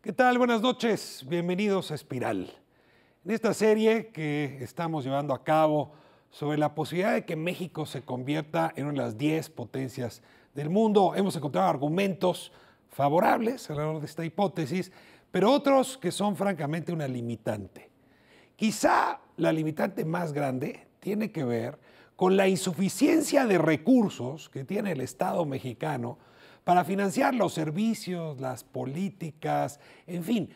¿Qué tal? Buenas noches, bienvenidos a Espiral. En esta serie que estamos llevando a cabo sobre la posibilidad de que México se convierta en una de las 10 potencias del mundo, hemos encontrado argumentos favorables alrededor de esta hipótesis, pero otros que son francamente una limitante. Quizá la limitante más grande tiene que ver con la insuficiencia de recursos que tiene el Estado mexicano para financiar los servicios, las políticas, en fin,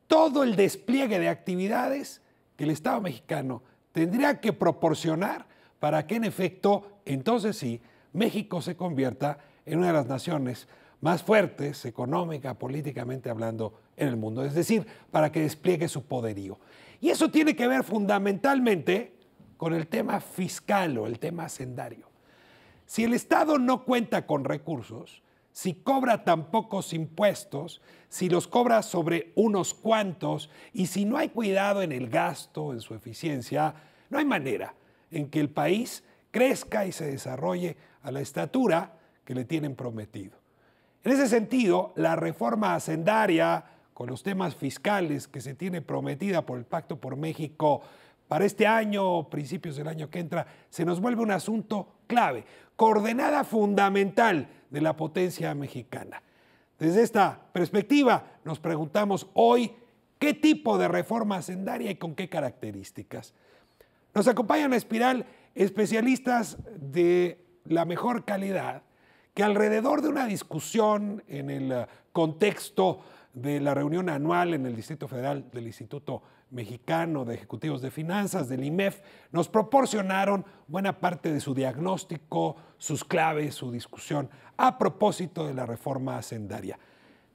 todo el despliegue de actividades que el Estado mexicano tendría que proporcionar para que en efecto, entonces sí, México se convierta en una de las naciones más fuertes, económica, políticamente hablando, en el mundo. Es decir, para que despliegue su poderío. Y eso tiene que ver fundamentalmente con el tema fiscal o el tema hacendario. Si el Estado no cuenta con recursos, si cobra tan pocos impuestos, si los cobra sobre unos cuantos y si no hay cuidado en el gasto, en su eficiencia, no hay manera en que el país crezca y se desarrolle a la estatura que le tienen prometido. En ese sentido, la reforma hacendaria con los temas fiscales que se tiene prometida por el Pacto por México para este año o principios del año que entra, se nos vuelve un asunto clave, coordenada fundamental de la potencia mexicana. Desde esta perspectiva nos preguntamos hoy qué tipo de reforma hacendaria y con qué características. Nos acompañan a Espiral especialistas de la mejor calidad que alrededor de una discusión en el contexto de la reunión anual en el Distrito Federal del Instituto Mexicano de Ejecutivos de Finanzas, del IMEF, nos proporcionaron buena parte de su diagnóstico, sus claves, su discusión a propósito de la reforma hacendaria.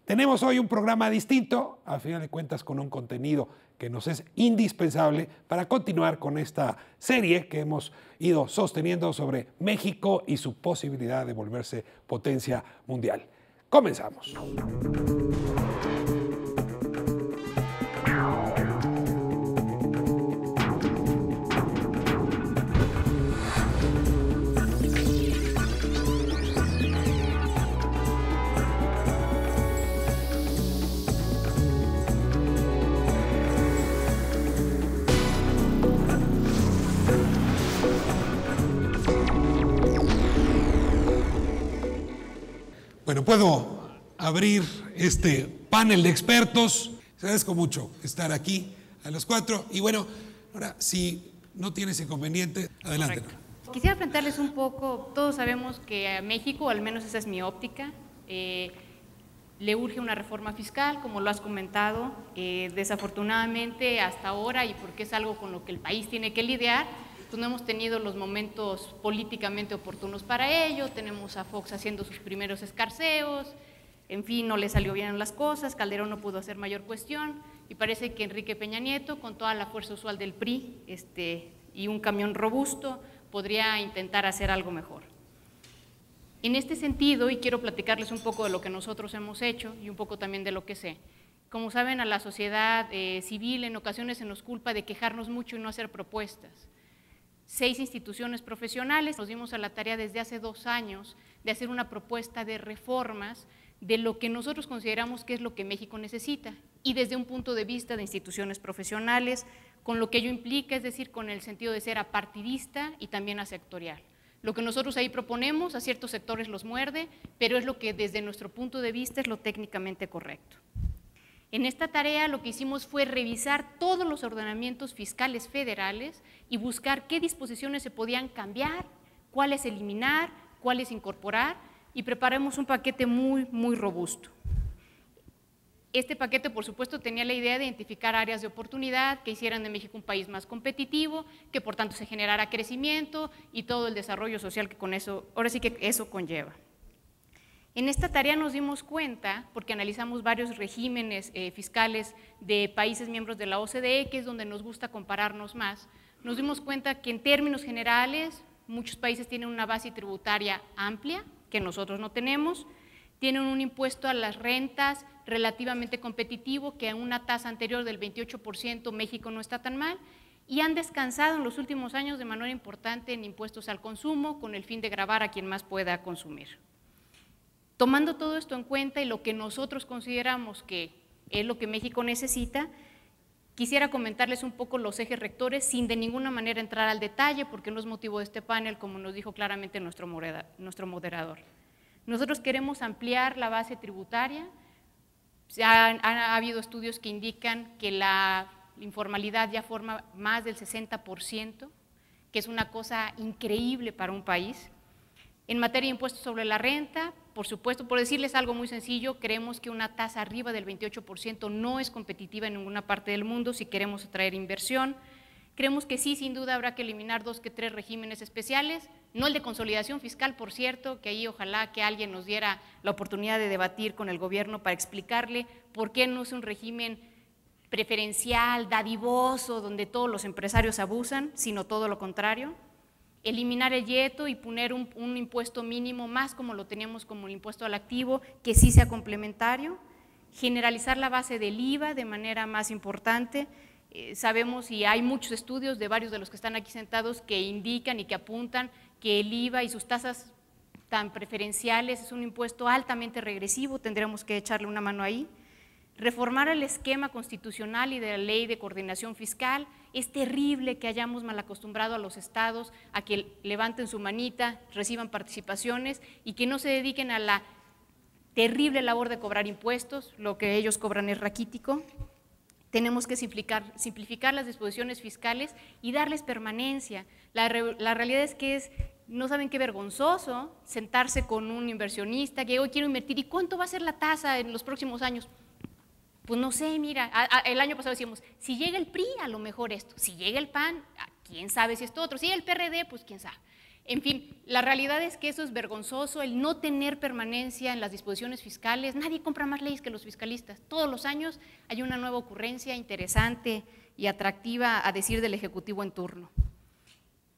Tenemos hoy un programa distinto, a final de cuentas con un contenido que nos es indispensable para continuar con esta serie que hemos ido sosteniendo sobre México y su posibilidad de volverse potencia mundial. Comenzamos. Bueno, puedo abrir este panel de expertos. Les agradezco mucho estar aquí a los 4. Y bueno, ahora, si no tienes inconveniente, adelante. Correcto. Quisiera plantearles un poco, todos sabemos que a México, al menos esa es mi óptica, le urge una reforma fiscal, como lo has comentado. Desafortunadamente, hasta ahora, y porque es algo con lo que el país tiene que lidiar, pues no hemos tenido los momentos políticamente oportunos para ello. Tenemos a Fox haciendo sus primeros escarceos, en fin, no le salió bien las cosas, Calderón no pudo hacer mayor cuestión, y parece que Enrique Peña Nieto, con toda la fuerza usual del PRI y un camión robusto, podría intentar hacer algo mejor. En este sentido, y quiero platicarles un poco de lo que nosotros hemos hecho y un poco también de lo que sé. Como saben, a la sociedad civil en ocasiones se nos culpa de quejarnos mucho y no hacer propuestas. 6 instituciones profesionales nos dimos a la tarea desde hace 2 años de hacer una propuesta de reformas de lo que nosotros consideramos que es lo que México necesita, y desde un punto de vista de instituciones profesionales, con lo que ello implica, es decir, con el sentido de ser apartidista y también asectorial. Lo que nosotros ahí proponemos a ciertos sectores los muerde, pero es lo que desde nuestro punto de vista es lo técnicamente correcto. En esta tarea lo que hicimos fue revisar todos los ordenamientos fiscales federales y buscar qué disposiciones se podían cambiar, cuáles eliminar, cuáles incorporar, y preparamos un paquete muy robusto. Este paquete, por supuesto, tenía la idea de identificar áreas de oportunidad que hicieran de México un país más competitivo, que por tanto se generara crecimiento y todo el desarrollo social que con eso, ahora sí que eso conlleva. En esta tarea nos dimos cuenta, porque analizamos varios regímenes fiscales de países miembros de la OCDE, que es donde nos gusta compararnos más, nos dimos cuenta que en términos generales muchos países tienen una base tributaria amplia, que nosotros no tenemos, tienen un impuesto a las rentas relativamente competitivo, que a una tasa anterior del 28% México no está tan mal, y han descansado en los últimos años de manera importante en impuestos al consumo, con el fin de gravar a quien más pueda consumir. Tomando todo esto en cuenta y lo que nosotros consideramos que es lo que México necesita. Quisiera comentarles un poco los ejes rectores sin de ninguna manera entrar al detalle, porque no es motivo de este panel, como nos dijo claramente nuestro moderador. Nosotros queremos ampliar la base tributaria. Ha habido estudios que indican que la informalidad ya forma más del 60%, que es una cosa increíble para un país. En materia de impuestos sobre la renta, por supuesto, por decirles algo muy sencillo, creemos que una tasa arriba del 28% no es competitiva en ninguna parte del mundo si queremos atraer inversión. Creemos que sí, sin duda, habrá que eliminar 2 que 3 regímenes especiales, no el de consolidación fiscal, por cierto, que ahí ojalá que alguien nos diera la oportunidad de debatir con el gobierno para explicarle por qué no es un régimen preferencial, dadivoso, donde todos los empresarios abusan, sino todo lo contrario. Eliminar el IETO y poner un impuesto mínimo, más como lo teníamos como el impuesto al activo, que sí sea complementario. Generalizar la base del IVA de manera más importante. Sabemos y hay muchos estudios de varios de los que están aquí sentados que indican y que apuntan que el IVA y sus tasas tan preferenciales es un impuesto altamente regresivo, tendremos que echarle una mano ahí. Reformar el esquema constitucional y de la ley de coordinación fiscal. Es terrible que hayamos mal acostumbrado a los estados a que levanten su manita, reciban participaciones y que no se dediquen a la terrible labor de cobrar impuestos. Lo que ellos cobran es raquítico. Tenemos que simplificar las disposiciones fiscales y darles permanencia. La realidad es que no saben qué vergonzoso sentarse con un inversionista que hoy quiero invertir. ¿Y cuánto va a ser la tasa en los próximos años? Pues no sé, mira, el año pasado decíamos, si llega el PRI, a lo mejor esto, si llega el PAN, quién sabe si esto otro, si llega el PRD, pues quién sabe. En fin, la realidad es que eso es vergonzoso, el no tener permanencia en las disposiciones fiscales. Nadie compra más leyes que los fiscalistas. Todos los años hay una nueva ocurrencia interesante y atractiva a decir del Ejecutivo en turno.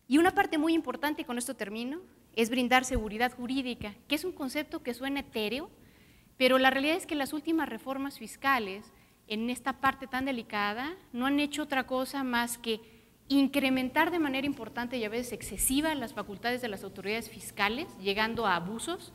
Y una parte muy importante, y con esto termino, es brindar seguridad jurídica, que es un concepto que suena etéreo, pero la realidad es que las últimas reformas fiscales en esta parte tan delicada no han hecho otra cosa más que incrementar de manera importante y a veces excesiva las facultades de las autoridades fiscales, llegando a abusos,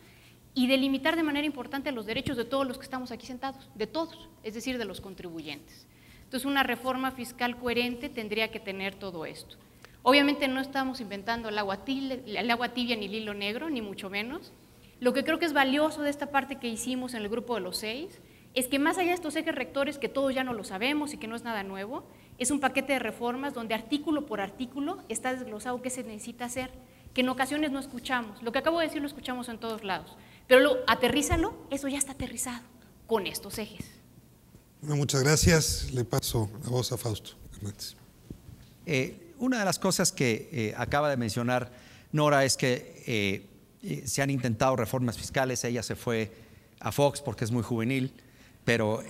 y delimitar de manera importante los derechos de todos los que estamos aquí sentados, de todos, es decir, de los contribuyentes. Entonces, una reforma fiscal coherente tendría que tener todo esto. Obviamente no estamos inventando el agua tibia ni el hilo negro, ni mucho menos. Lo que creo que es valioso de esta parte que hicimos en el grupo de los 6 es que más allá de estos ejes rectores que todos ya no lo sabemos y que no es nada nuevo, es un paquete de reformas donde artículo por artículo está desglosado qué se necesita hacer, que en ocasiones no escuchamos. Lo que acabo de decir lo escuchamos en todos lados, pero aterrízalo, eso ya está aterrizado con estos ejes. Bueno, muchas gracias. Le paso la voz a Fausto Hernández. Una de las cosas que acaba de mencionar Nora es que se han intentado reformas fiscales. Ella se fue a Fox porque es muy juvenil, pero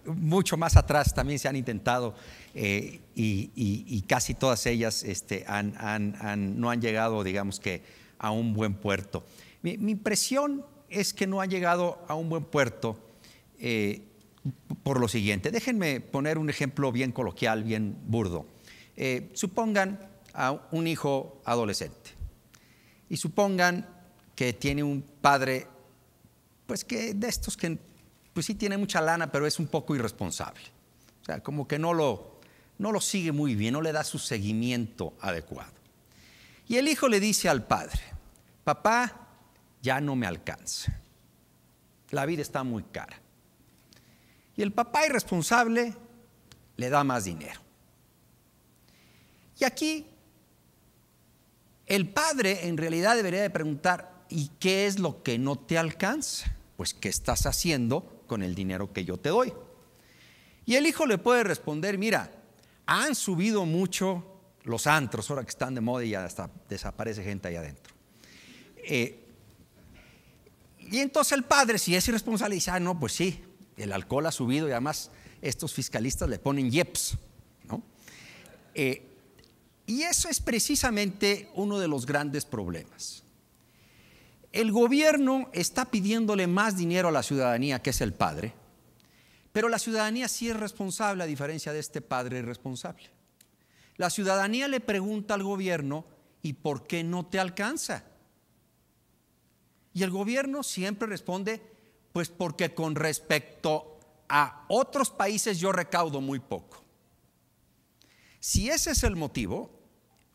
mucho más atrás también se han intentado y casi todas ellas no han llegado, digamos que, a un buen puerto. Mi impresión es que no han llegado a un buen puerto por lo siguiente. Déjenme poner un ejemplo bien coloquial, bien burdo. Supongan a un hijo adolescente y supongan que tiene un padre, pues que de estos que pues sí tiene mucha lana, pero es un poco irresponsable. O sea, como que no lo sigue muy bien, no le da su seguimiento adecuado. Y el hijo le dice al padre: papá, ya no me alcanza, la vida está muy cara. Y el papá irresponsable le da más dinero. Y aquí el padre en realidad debería de preguntar: ¿y qué es lo que no te alcanza? Pues, ¿qué estás haciendo con el dinero que yo te doy? Y el hijo le puede responder: mira, han subido mucho los antros, ahora que están de moda y ya hasta desaparece gente ahí adentro. Y entonces el padre, si es irresponsable, dice: no, pues sí, el alcohol ha subido y además estos fiscalistas le ponen IEPS, ¿no? Y eso es precisamente uno de los grandes problemas. El gobierno está pidiéndole más dinero a la ciudadanía, que es el padre, pero la ciudadanía sí es responsable, a diferencia de este padre irresponsable. La ciudadanía le pregunta al gobierno: ¿y por qué no te alcanza? Y el gobierno siempre responde: Pues porque con respecto a otros países yo recaudo muy poco. Si ese es el motivo,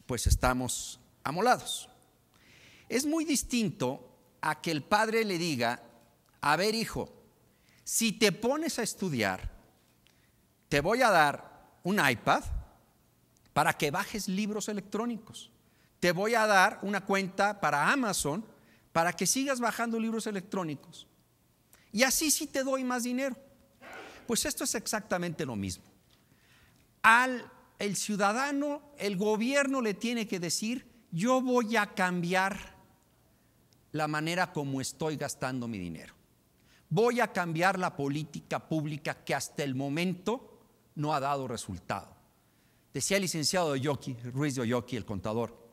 pues estamos amolados. Es muy distinto a que el padre le diga, a ver hijo, si te pones a estudiar, te voy a dar un iPad para que bajes libros electrónicos. Te voy a dar una cuenta para Amazon para que sigas bajando libros electrónicos. Y así sí te doy más dinero. Pues esto es exactamente lo mismo. El ciudadano, el gobierno le tiene que decir, yo voy a cambiar la manera como estoy gastando mi dinero. Voy a cambiar la política pública que hasta el momento no ha dado resultado. Decía el licenciado Ruiz de Oyoqui, el contador,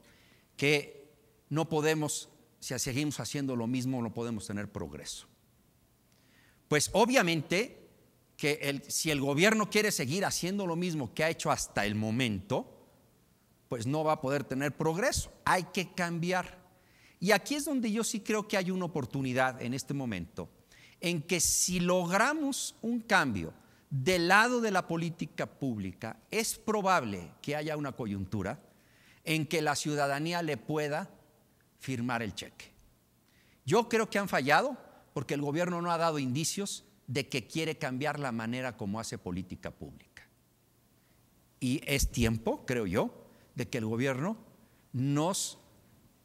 que no podemos, si seguimos haciendo lo mismo, no podemos tener progreso. Pues obviamente que si el gobierno quiere seguir haciendo lo mismo que ha hecho hasta el momento, pues no va a poder tener progreso. Hay que cambiar. Y aquí es donde yo sí creo que hay una oportunidad en este momento, en que si logramos un cambio del lado de la política pública, es probable que haya una coyuntura en que la ciudadanía le pueda firmar el cheque. Yo creo que han fallado porque el gobierno no ha dado indicios de que quiere cambiar la manera como hace política pública. Y es tiempo, creo yo, de que el gobierno nos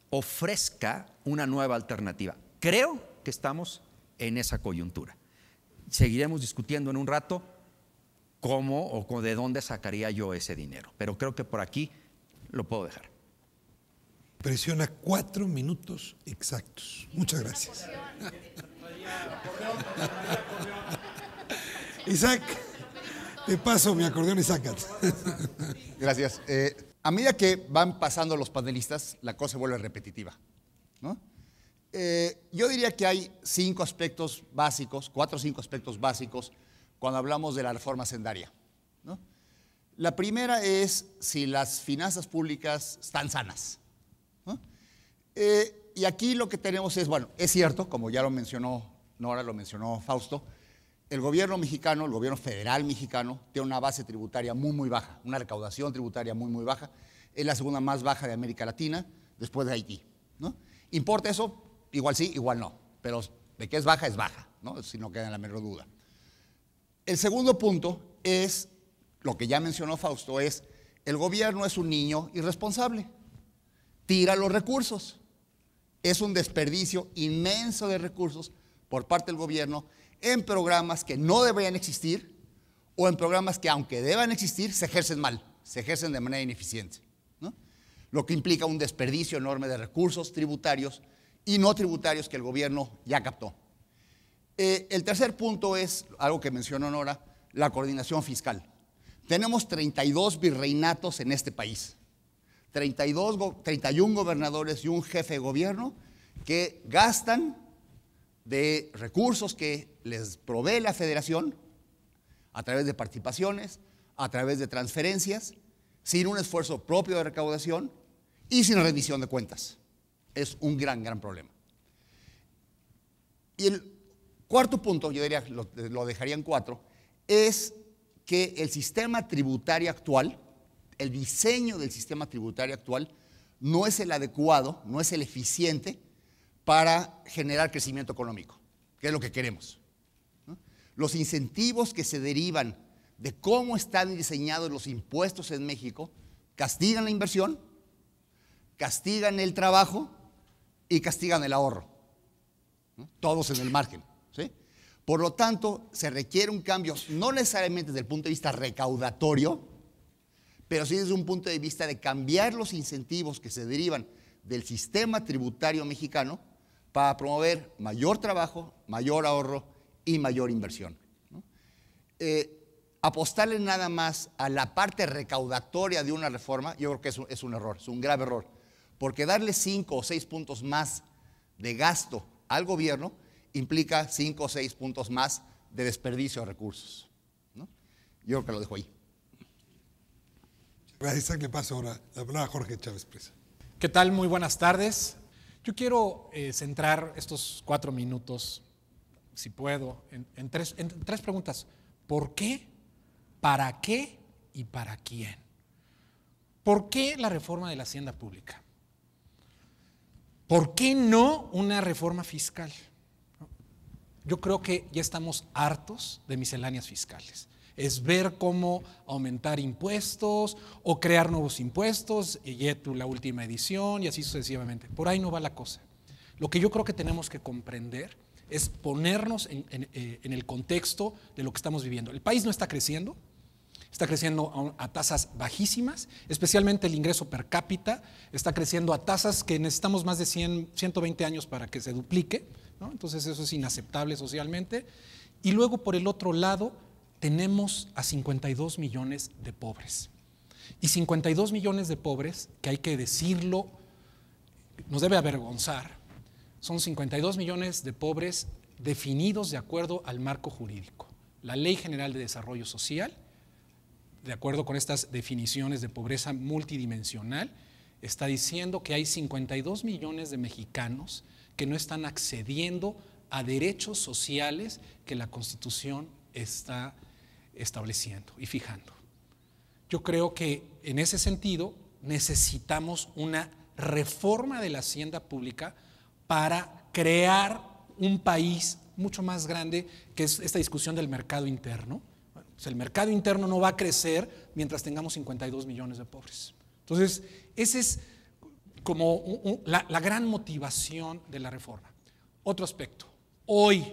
ofrezca una nueva alternativa. Creo que estamos en esa coyuntura. Seguiremos discutiendo en un rato cómo o de dónde sacaría yo ese dinero, pero creo que por aquí lo puedo dejar. Presiona 4 minutos exactos. Muchas gracias. Isaac, te paso mi acordeón y sácate. Gracias. A medida que van pasando los panelistas, la cosa se vuelve repetitiva, ¿no? Yo diría que hay 5 aspectos básicos, 4 o 5 aspectos básicos cuando hablamos de la reforma hacendaria, ¿no? La primera es si las finanzas públicas están sanas, ¿no? Y aquí lo que tenemos es, bueno, es cierto, como ya lo mencionó Nora, lo mencionó Fausto, el gobierno mexicano, el gobierno federal mexicano, tiene una base tributaria muy baja, una recaudación tributaria muy baja, es la segunda más baja de América Latina, después de Haití, ¿no? ¿Importa eso? Igual sí, igual no, pero de que es baja, ¿no? Si no queda en la menor duda. El segundo punto es, lo que ya mencionó Fausto, es el gobierno es un niño irresponsable, tira los recursos, es un desperdicio inmenso de recursos por parte del gobierno en programas que no deberían existir o en programas que, aunque deban existir, se ejercen mal, se ejercen de manera ineficiente, ¿no? Lo que implica un desperdicio enorme de recursos tributarios y no tributarios que el gobierno ya captó. El tercer punto es algo que mencionó Nora, la coordinación fiscal. Tenemos 32 virreinatos en este país, 31 gobernadores y un jefe de gobierno que gastan de recursos que les provee la federación a través de participaciones, a través de transferencias, sin un esfuerzo propio de recaudación y sin rendición de cuentas. Es un gran problema. Y el cuarto punto, yo diría, lo dejaría en 4, es que el sistema tributario actual, el diseño del sistema tributario actual, no es el adecuado, no es el eficiente para generar crecimiento económico, que es lo que queremos, ¿no? Los incentivos que se derivan de cómo están diseñados los impuestos en México castigan la inversión, castigan el trabajo y castigan el ahorro, ¿no? Todos en el margen, ¿sí? Por lo tanto, se requiere un cambio, no necesariamente desde el punto de vista recaudatorio, pero sí desde un punto de vista de cambiar los incentivos que se derivan del sistema tributario mexicano para promover mayor trabajo, mayor ahorro y mayor inversión, ¿no? Apostarle nada más a la parte recaudatoria de una reforma, yo creo que es un error, es un grave error, porque darle 5 o 6 puntos más de gasto al gobierno implica 5 o 6 puntos más de desperdicio de recursos, ¿no? Yo creo que lo dejo ahí. Gracias, Isaac. Le paso ahora la palabra a Jorge Chávez Presa. ¿Qué tal? Muy buenas tardes. Yo quiero centrar estos 4 minutos si puedo, en tres preguntas. ¿Por qué? ¿Para qué? ¿Y para quién? ¿Por qué la reforma de la hacienda pública? ¿Por qué no una reforma fiscal? Yo creo que ya estamos hartos de misceláneas fiscales. Es ver cómo aumentar impuestos o crear nuevos impuestos, YETU la última edición y así sucesivamente. Por ahí no va la cosa. Lo que yo creo que tenemos que comprender es ponernos en el contexto de lo que estamos viviendo. El país no está creciendo a tasas bajísimas, especialmente el ingreso per cápita está creciendo a tasas que necesitamos más de 120 años para que se duplique, ¿no? Entonces eso es inaceptable socialmente. Y luego por el otro lado tenemos a 52 millones de pobres. Y 52 millones de pobres, que hay que decirlo, nos debe avergonzar, son 52 millones de pobres definidos de acuerdo al marco jurídico. La Ley General de Desarrollo Social, de acuerdo con estas definiciones de pobreza multidimensional, está diciendo que hay 52 millones de mexicanos que no están accediendo a derechos sociales que la Constitución está estableciendo y fijando. Yo creo que en ese sentido necesitamos una reforma de la hacienda pública para crear un país mucho más grande, que es esta discusión del mercado interno. O sea, el mercado interno no va a crecer mientras tengamos 52 millones de pobres. Entonces, esa es como la gran motivación de la reforma. Otro aspecto, hoy,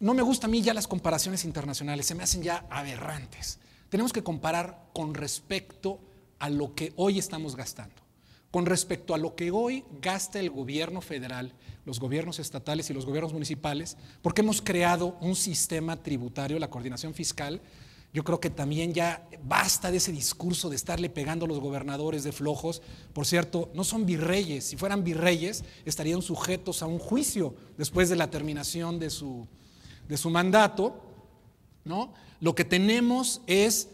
no me gustan a mí ya las comparaciones internacionales, se me hacen ya aberrantes. Tenemos que comparar con respecto a lo que hoy estamos gastando, con respecto a lo que hoy gasta el gobierno federal, los gobiernos estatales y los gobiernos municipales, porque hemos creado un sistema tributario, la coordinación fiscal. Yo creo que también ya basta de ese discurso de estarle pegando a los gobernadores de flojos. Por cierto, no son virreyes. Si fueran virreyes, estarían sujetos a un juicio después de la terminación de su mandato, ¿no? Lo que tenemos es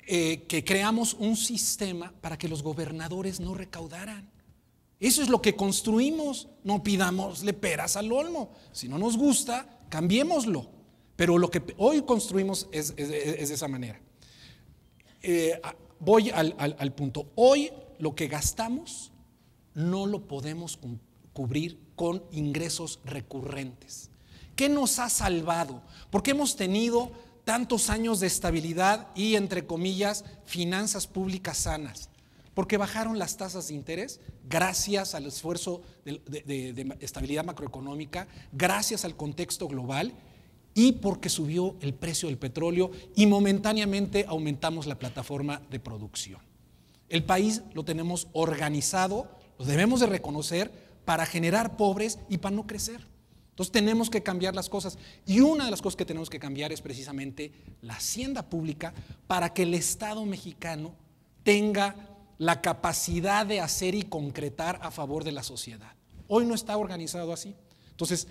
que creamos un sistema para que los gobernadores no recaudaran. Eso es lo que construimos. No pidámosle peras al olmo. Si no nos gusta, cambiémoslo. Pero lo que hoy construimos es de esa manera. Voy al punto. Hoy lo que gastamos no lo podemos cubrir con ingresos recurrentes. ¿Qué nos ha salvado? Porque hemos tenido tantos años de estabilidad y, entre comillas, finanzas públicas sanas. Porque bajaron las tasas de interés gracias al esfuerzo de estabilidad macroeconómica, gracias al contexto global, y porque subió el precio del petróleo y momentáneamente aumentamos la plataforma de producción. El país lo tenemos organizado, lo debemos de reconocer, para generar pobres y para no crecer. Entonces tenemos que cambiar las cosas, y una de las cosas que tenemos que cambiar es precisamente la hacienda pública, para que el Estado mexicano tenga la capacidad de hacer y concretar a favor de la sociedad. Hoy no está organizado así. Entonces,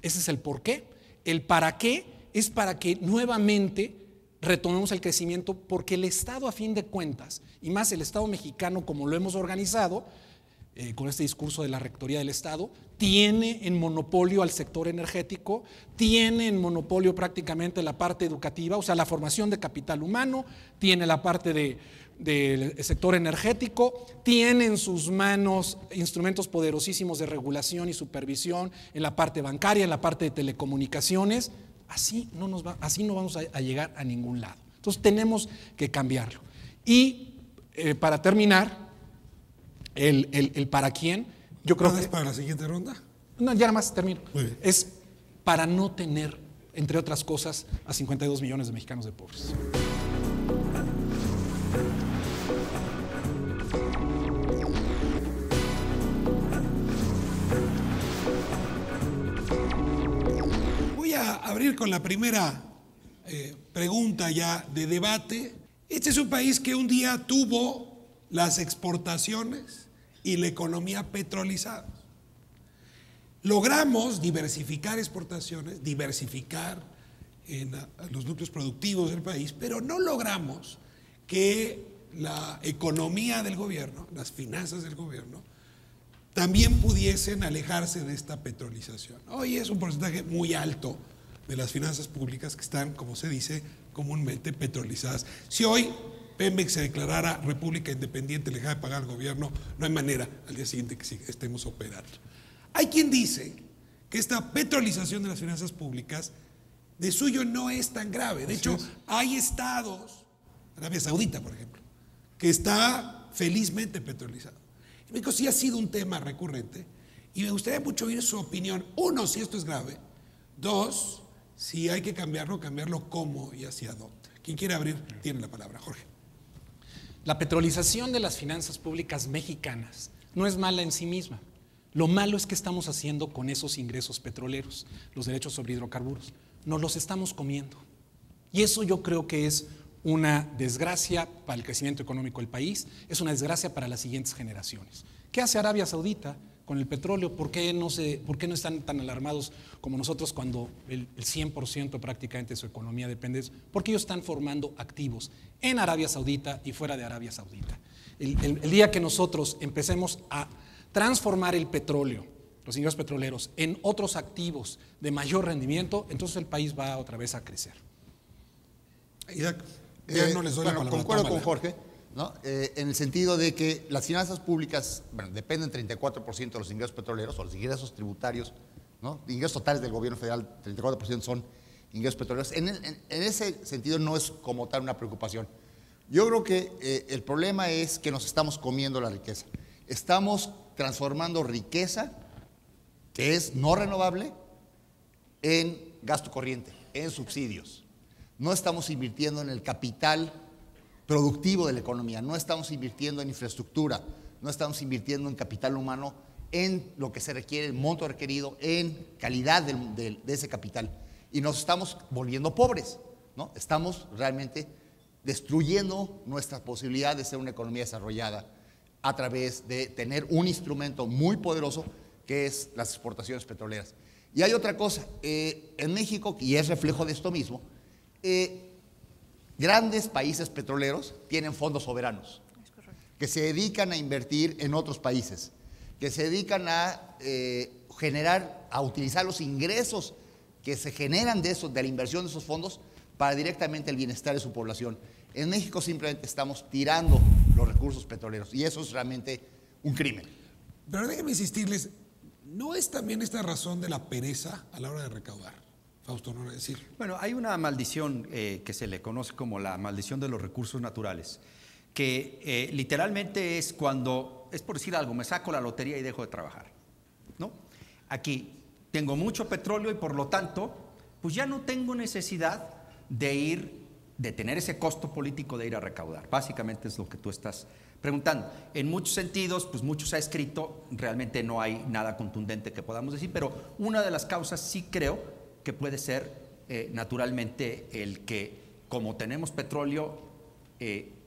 ese es el por qué. El para qué es para que nuevamente retomemos el crecimiento, porque el Estado, a fin de cuentas, y más el Estado mexicano como lo hemos organizado, con este discurso de la rectoría del Estado, tiene en monopolio al sector energético, tiene en monopolio prácticamente la parte educativa, o sea, la formación de capital humano, tiene la parte del sector energético, tiene en sus manos instrumentos poderosísimos de regulación y supervisión en la parte bancaria, en la parte de telecomunicaciones. Así no vamos a llegar a ningún lado. Entonces tenemos que cambiarlo. Y para terminar, el para quién, yo creo que... ¿Para la siguiente ronda? No, ya nada más termino. Muy bien. Es para no tener, entre otras cosas, a 52 millones de mexicanos de pobres. Voy a abrir con la primera pregunta ya de debate. Este es un país que un día tuvo las exportaciones y la economía petrolizadas. Logramos diversificar exportaciones, diversificar en los núcleos productivos del país, pero no logramos que la economía del gobierno, las finanzas del gobierno, también pudiesen alejarse de esta petrolización. Hoy es un porcentaje muy alto de las finanzas públicas que están, como se dice, comúnmente petrolizadas. Si hoy Pemex se declarara república independiente, le deja de pagar al gobierno, no hay manera al día siguiente que estemos operando. Hay quien dice que esta petrolización de las finanzas públicas de suyo no es tan grave. De hecho, hay estados, Arabia Saudita, por ejemplo, que está felizmente petrolizado. En México sí ha sido un tema recurrente y me gustaría mucho oír su opinión. Uno, si esto es grave. Dos, si hay que cambiarlo cómo y hacia dónde. Quien quiera abrir, tiene la palabra. Jorge. La petrolización de las finanzas públicas mexicanas no es mala en sí misma. Lo malo es que estamos haciendo con esos ingresos petroleros, los derechos sobre hidrocarburos. Nos los estamos comiendo. Y eso yo creo que es una desgracia para el crecimiento económico del país, es una desgracia para las siguientes generaciones. ¿Qué hace Arabia Saudita con el petróleo? ¿Por qué no están tan alarmados como nosotros cuando el 100% prácticamente de su economía depende de eso? Porque ellos están formando activos en Arabia Saudita y fuera de Arabia Saudita. El día que nosotros empecemos a transformar el petróleo, los ingresos petroleros, en otros activos de mayor rendimiento, entonces el país va otra vez a crecer. Isaac, ya no les doy la palabra. Concuerdo con Jorge, ¿no? En el sentido de que las finanzas públicas, dependen 34% de los ingresos petroleros o los ingresos tributarios, ¿no? Ingresos totales del gobierno federal, 34% son ingresos petroleros. En ese sentido no es como tal una preocupación. Yo creo que el problema es que nos estamos comiendo la riqueza. Estamos transformando riqueza que es no renovable en gasto corriente, en subsidios. No estamos invirtiendo en el capital productivo de la economía, no estamos invirtiendo en infraestructura, no estamos invirtiendo en capital humano, en lo que se requiere, el monto requerido, en calidad de ese capital. Y nos estamos volviendo pobres, ¿no? Estamos realmente destruyendo nuestra posibilidad de ser una economía desarrollada a través de tener un instrumento muy poderoso que es las exportaciones petroleras. Y hay otra cosa, en México, y es reflejo de esto mismo, grandes países petroleros tienen fondos soberanos que se dedican a invertir en otros países, que se dedican a utilizar los ingresos que se generan de la inversión de esos fondos para directamente el bienestar de su población. En México simplemente estamos tirando los recursos petroleros y eso es realmente un crimen. Pero déjenme insistirles, ¿no es también esta razón de la pereza a la hora de recaudar? Fausto, no decir. Bueno, hay una maldición que se le conoce como la maldición de los recursos naturales, que literalmente es cuando, es por decir algo, me saco la lotería y dejo de trabajar, ¿no? Aquí tengo mucho petróleo y por lo tanto, pues ya no tengo necesidad de tener ese costo político de ir a recaudar. Básicamente es lo que tú estás preguntando. En muchos sentidos, pues mucho se ha escrito, realmente no hay nada contundente que podamos decir, pero una de las causas sí creo que puede ser naturalmente el que, como tenemos petróleo,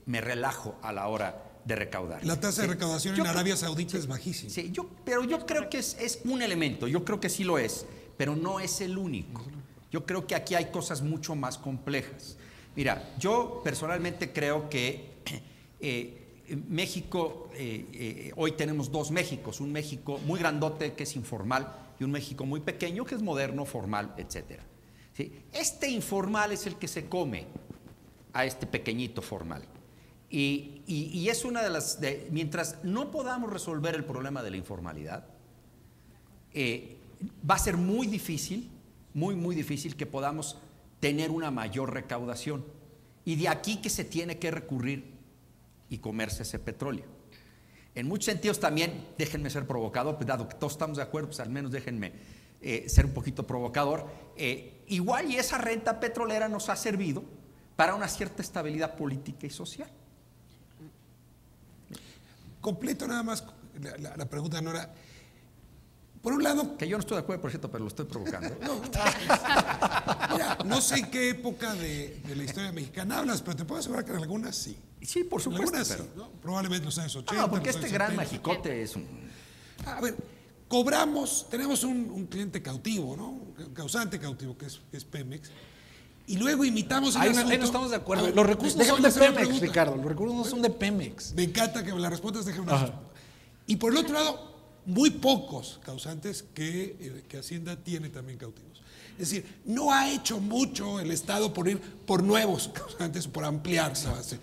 me relajo a la hora de recaudar. La tasa de recaudación en Arabia Saudita es bajísima. Sí, pero yo creo que es un elemento, yo creo que sí lo es, pero no es el único. Yo creo que aquí hay cosas mucho más complejas. Mira, yo personalmente creo que México, hoy tenemos dos Méxicos, un México muy grandote que es informal y un México muy pequeño que es moderno, formal, etc. ¿Sí? Este informal es el que se come a este pequeñito formal. Y es una de las... mientras no podamos resolver el problema de la informalidad, va a ser muy difícil, muy difícil que podamos tener una mayor recaudación. Y de aquí que se tiene que recurrir y comerse ese petróleo. En muchos sentidos también, déjenme ser provocador, pues dado que todos estamos de acuerdo, pues al menos déjenme ser un poquito provocador. Igual y esa renta petrolera nos ha servido para una cierta estabilidad política y social. Completo nada más la pregunta, Nora. Por un lado... Que yo no estoy de acuerdo, por cierto, pero lo estoy provocando. Mira, no sé en qué época de la historia mexicana hablas, pero te puedo asegurar que en algunas sí. Sí, por supuesto. Algunas sí, ¿no? Probablemente en los años 80. No, porque los este años gran 70. Mexicote es un... A ver, tenemos un cliente cautivo, ¿no? Un causante cautivo, que es Pemex. Y luego imitamos el asunto. Ahí no estamos de acuerdo. Ver, los recursos no son de hacer una Pemex, pregunta. Ricardo. Los recursos no son de Pemex. Me encanta que me la respondas, déjame una respuesta. Y por el otro lado, muy pocos causantes que Hacienda tiene también cautivos. Es decir, no ha hecho mucho el Estado por ir por nuevos causantes, por ampliar esa base.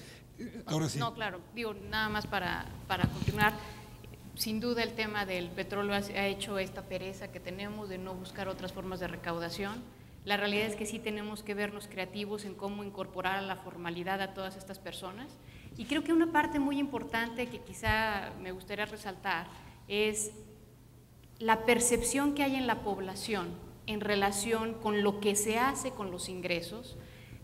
Ahora sí. No, claro, digo, nada más para continuar. Sin duda el tema del petróleo ha hecho esta pereza que tenemos de no buscar otras formas de recaudación. La realidad es que sí tenemos que vernos creativos en cómo incorporar a la formalidad a todas estas personas. Y creo que una parte muy importante que quizá me gustaría resaltar es la percepción que hay en la población en relación con lo que se hace con los ingresos,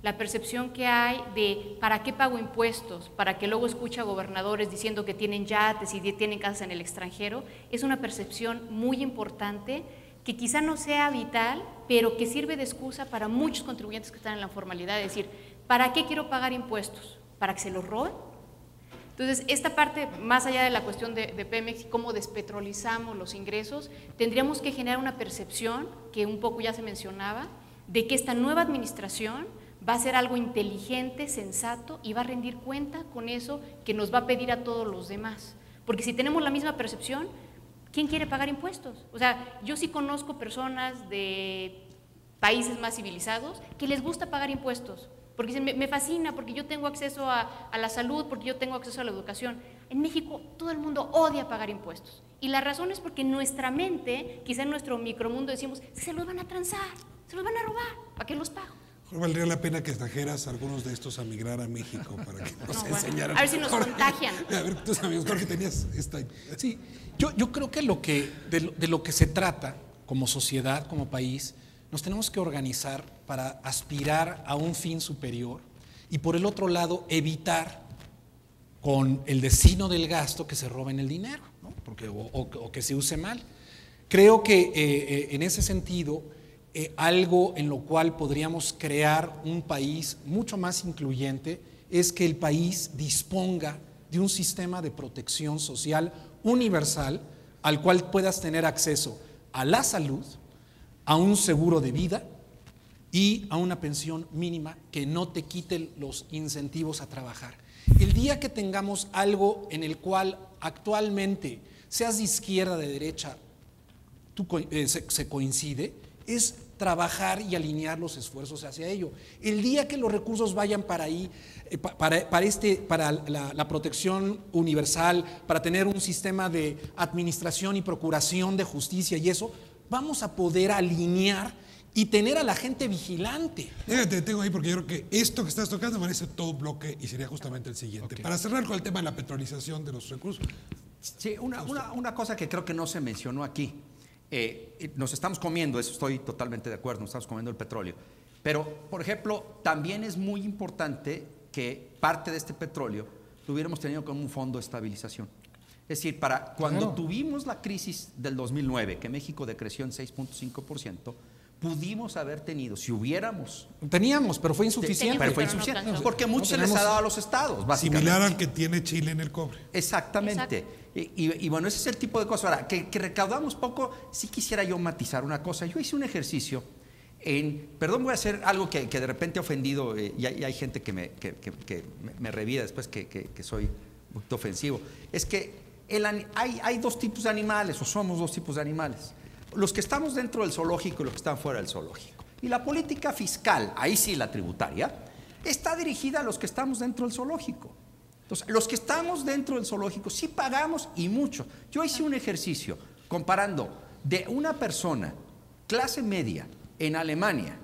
la percepción que hay de ¿para qué pago impuestos? Para que luego escucha a gobernadores diciendo que tienen yates y tienen casas en el extranjero, es una percepción muy importante que quizá no sea vital, pero que sirve de excusa para muchos contribuyentes que están en la formalidad, de decir, ¿para qué quiero pagar impuestos? ¿Para que se los roben? Entonces, esta parte, más allá de la cuestión de Pemex y cómo despetrolizamos los ingresos, tendríamos que generar una percepción, que un poco ya se mencionaba, de que esta nueva administración va a ser algo inteligente, sensato y va a rendir cuenta con eso que nos va a pedir a todos los demás. Porque si tenemos la misma percepción, ¿quién quiere pagar impuestos? O sea, yo sí conozco personas de países más civilizados que les gusta pagar impuestos, porque dicen, me fascina, porque yo tengo acceso a la salud, porque yo tengo acceso a la educación. En México todo el mundo odia pagar impuestos. Y la razón es porque en nuestra mente, quizá en nuestro micromundo decimos, se los van a transar, se los van a robar, ¿para qué los pago? Valdría la pena que trajeras a algunos de estos a migrar a México para que nos enseñaran. A ver si nos contagian. A ver, tus amigos, Jorge, tenías esta. Sí, yo creo que de lo que se trata como sociedad, como país, nos tenemos que organizar para aspirar a un fin superior y por el otro lado evitar con el destino del gasto que se roben el dinero, ¿no? o que se use mal. Creo que en ese sentido algo en lo cual podríamos crear un país mucho más incluyente es que el país disponga de un sistema de protección social universal al cual puedas tener acceso a la salud, a un seguro de vida y a una pensión mínima que no te quite los incentivos a trabajar. El día que tengamos algo en el cual actualmente, seas de izquierda, de derecha, se coincide, es trabajar y alinear los esfuerzos hacia ello. El día que los recursos vayan para ahí, para la protección universal, para tener un sistema de administración y procuración de justicia y eso, vamos a poder alinear y tener a la gente vigilante. Te tengo ahí porque yo creo que esto que estás tocando merece todo un bloque y sería justamente el siguiente. Okay. Para cerrar con el tema de la petrolización de los recursos. Sí, una cosa que creo que no se mencionó aquí. Nos estamos comiendo, eso estoy totalmente de acuerdo, nos estamos comiendo el petróleo. Pero, por ejemplo, también es muy importante que parte de este petróleo lo hubiéramos tenido como un fondo de estabilización. Es decir, cuando tuvimos la crisis del 2009, que México decreció en 6.5%, pudimos haber tenido, si hubiéramos... Teníamos, pero fue insuficiente. Pero fue insuficiente, porque mucho se les ha dado a los estados, básicamente. Similar al que tiene Chile en el cobre. Exactamente. Y bueno, ese es el tipo de cosas. Ahora, que recaudamos poco, sí quisiera yo matizar una cosa. Yo hice un ejercicio perdón, voy a hacer algo que de repente he ofendido, y hay gente que me revida después que soy un poquito ofensivo. Es que hay dos tipos de animales, o somos dos tipos de animales. Los que estamos dentro del zoológico y los que están fuera del zoológico. Y la política fiscal, ahí sí la tributaria, está dirigida a los que estamos dentro del zoológico. Entonces, los que estamos dentro del zoológico sí pagamos y mucho. Yo hice un ejercicio comparando de una persona clase media en Alemania,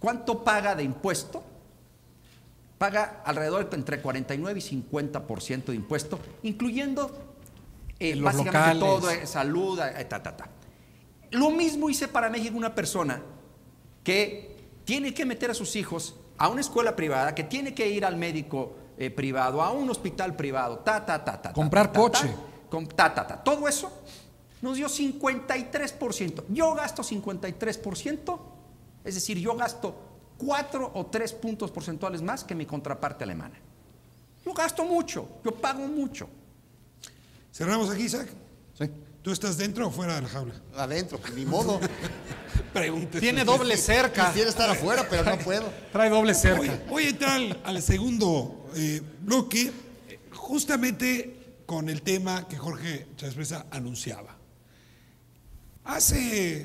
¿cuánto paga de impuesto? Paga alrededor entre 49 y 50% de impuesto, incluyendo básicamente locales. Todo, salud, Lo mismo hice para México una persona que tiene que meter a sus hijos a una escuela privada, que tiene que ir al médico privado, a un hospital privado, comprar coche. Todo eso nos dio 53%. Yo gasto 53%, es decir, yo gasto 4 o 3 puntos porcentuales más que mi contraparte alemana. Yo gasto mucho, yo pago mucho. ¿Cerramos aquí, Isaac? Sí. ¿Tú estás dentro o fuera de la jaula? Adentro, ni modo. Tiene doble cerca. Quisiera estar afuera, pero no puedo. Trae doble cerca. Voy a entrar al segundo bloque, justamente con el tema que Jorge Chávez Presa anunciaba. Hace,